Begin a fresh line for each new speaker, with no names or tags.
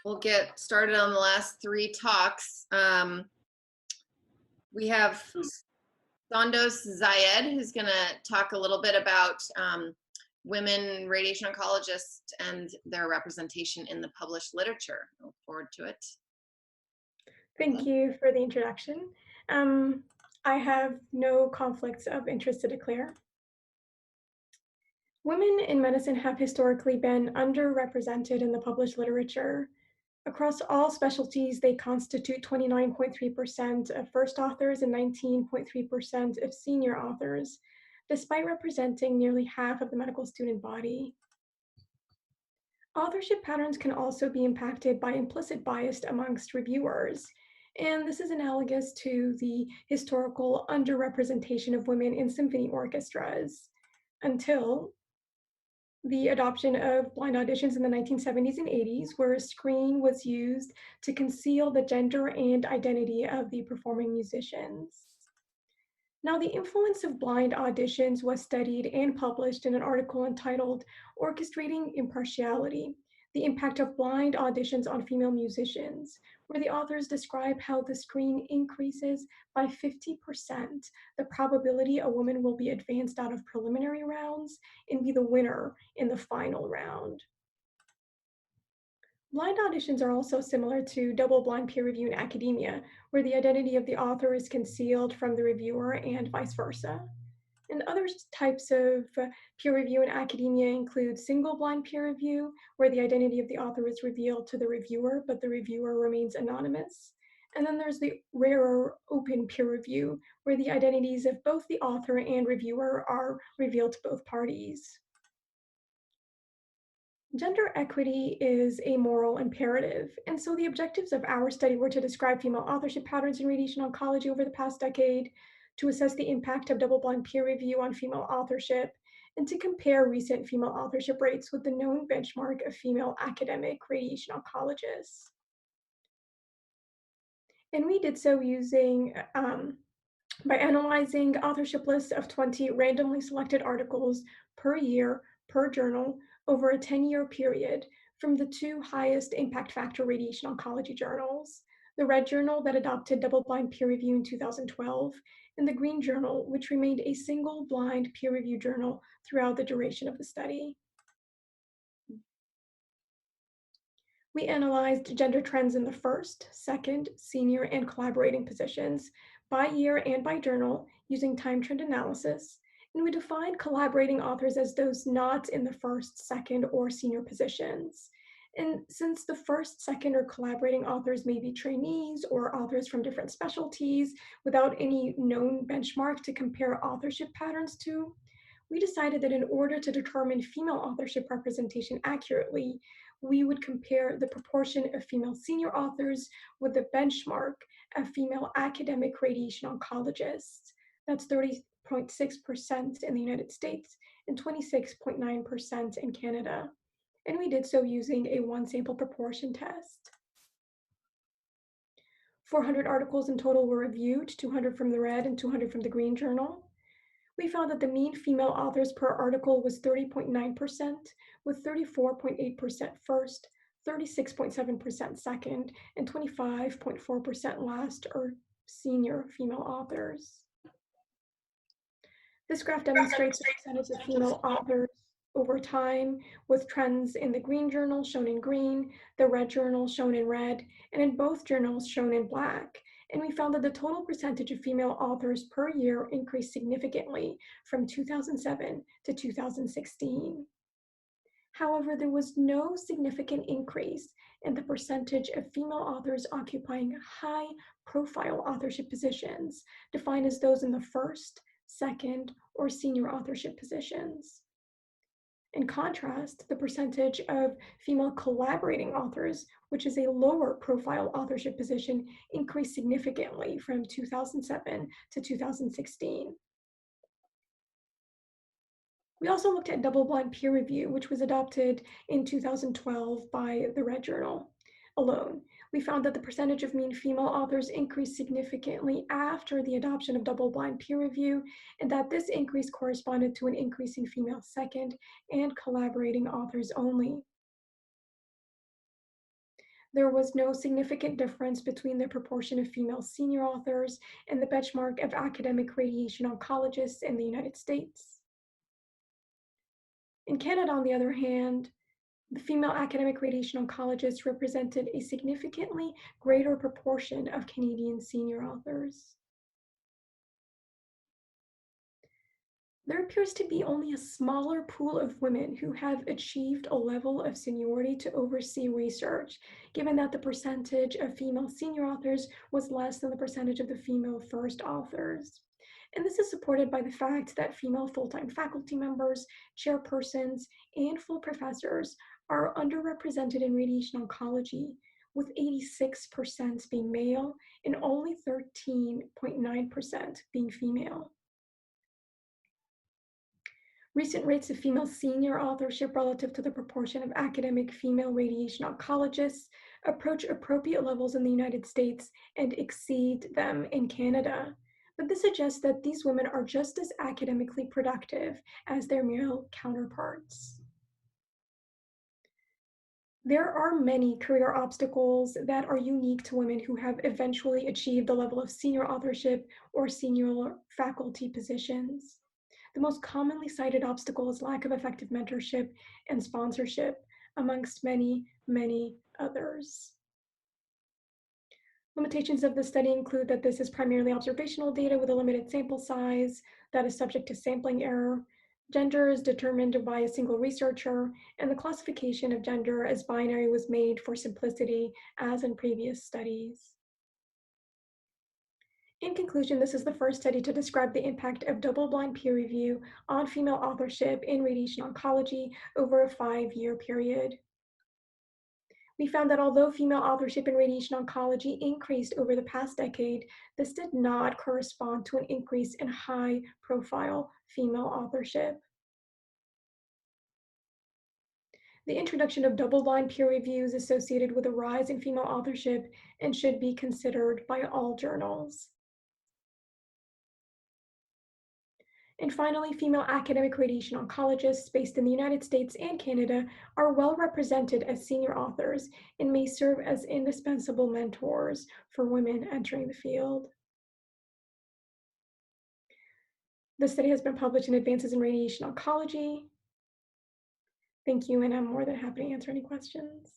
We'll get started on the last three talks. We have Sondos Zayed, who's going to talk a little bit about women radiation oncologists and their representation in the published literature. I look forward to it.
Thank you for the introduction. I have no conflicts of interest to declare. Women in medicine have historically been underrepresented in the published literature. Across all specialties, they constitute 29.3% of first authors and 19.3% of senior authors, despite representing nearly half of the medical student body. Authorship patterns can also be impacted by implicit bias amongst reviewers, and this is analogous to the historical underrepresentation of women in symphony orchestras until the adoption of blind auditions in the 1970s and 80s, where a screen was used to conceal the gender and identity of the performing musicians. Now, the influence of blind auditions was studied and published in an article entitled Orchestrating Impartiality, the Impact of Blind Auditions on Female Musicians, where the authors describe how the screen increases by 50% the probability a woman will be advanced out of preliminary rounds and be the winner in the final round. Blind auditions are also similar to double-blind peer review in academia, where the identity of the author is concealed from the reviewer and vice versa. And other types of peer review in academia include single-blind peer review, where the identity of the author is revealed to the reviewer, but the reviewer remains anonymous. And then there's the rarer open peer review, where the identities of both the author and reviewer are revealed to both parties. Gender equity is a moral imperative, and so the objectives of our study were to describe female authorship patterns in radiation oncology over the past decade, to assess the impact of double-blind peer review on female authorship, and to compare recent female authorship rates with the known benchmark of female academic radiation oncologists. And we did so using by analyzing authorship lists of 20 randomly selected articles per year per journal over a 10-year period from the two highest impact factor radiation oncology journals, the Red Journal that adopted double-blind peer review in 2012, and the Green Journal, which remained a single-blind peer review journal throughout the duration of the study. We analyzed gender trends in the first, second, senior, and collaborating positions by year and by journal using time trend analysis, and we defined collaborating authors as those not in the first, second, or senior positions. And since the first, second, or collaborating authors may be trainees or authors from different specialties without any known benchmark to compare authorship patterns to, we decided that in order to determine female authorship representation accurately, we would compare the proportion of female senior authors with the benchmark of female academic radiation oncologists. That's 30.6% in the United States and 26.9% in Canada. And we did so using a one sample proportion test. 400 articles in total were reviewed, 200 from the Red and 200 from the Green Journal. We found that the mean female authors per article was 30.9%, with 34.8% first, 36.7% second, and 25.4% last or senior female authors. This graph demonstrates the percentage of female authors over time, with trends in the Green Journal shown in green, the Red Journal shown in red, and in both journals shown in black. And we found that the total percentage of female authors per year increased significantly from 2007 to 2016. However, there was no significant increase in the percentage of female authors occupying high-profile authorship positions, defined as those in the first, second, or senior authorship positions. In contrast, the percentage of female collaborating authors, which is a lower profile authorship position, increased significantly from 2007 to 2016. We also looked at double-blind peer review, which was adopted in 2012 by the Red Journal alone. We found that the percentage of mean female authors increased significantly after the adoption of double-blind peer review, and that this increase corresponded to an increase in female second and collaborating authors only. There was no significant difference between the proportion of female senior authors and the benchmark of academic radiation oncologists in the United States. In Canada, on the other hand, the female academic radiation oncologists represented a significantly greater proportion of Canadian senior authors. There appears to be only a smaller pool of women who have achieved a level of seniority to oversee research, given that the percentage of female senior authors was less than the percentage of the female first authors. And this is supported by the fact that female full-time faculty members, chairpersons, and full professors are underrepresented in radiation oncology, with 86% being male and only 13.9% being female. Recent rates of female senior authorship relative to the proportion of academic female radiation oncologists approach appropriate levels in the United States and exceed them in Canada. But this suggests that these women are just as academically productive as their male counterparts. There are many career obstacles that are unique to women who have eventually achieved the level of senior authorship or senior faculty positions. The most commonly cited obstacle is lack of effective mentorship and sponsorship, amongst many, many others. Limitations of the study include that this is primarily observational data with a limited sample size that is subject to sampling error. Gender is determined by a single researcher, and the classification of gender as binary was made for simplicity, as in previous studies. In conclusion, this is the first study to describe the impact of double-blind peer review on female authorship in radiation oncology over a 5-year period. We found that although female authorship in radiation oncology increased over the past decade, this did not correspond to an increase in high-profile female authorship. The introduction of double-blind peer review is associated with a rise in female authorship and should be considered by all journals. And finally, female academic radiation oncologists based in the United States and Canada are well represented as senior authors and may serve as indispensable mentors for women entering the field. The study has been published in Advances in Radiation Oncology. Thank you, and I'm more than happy to answer any questions.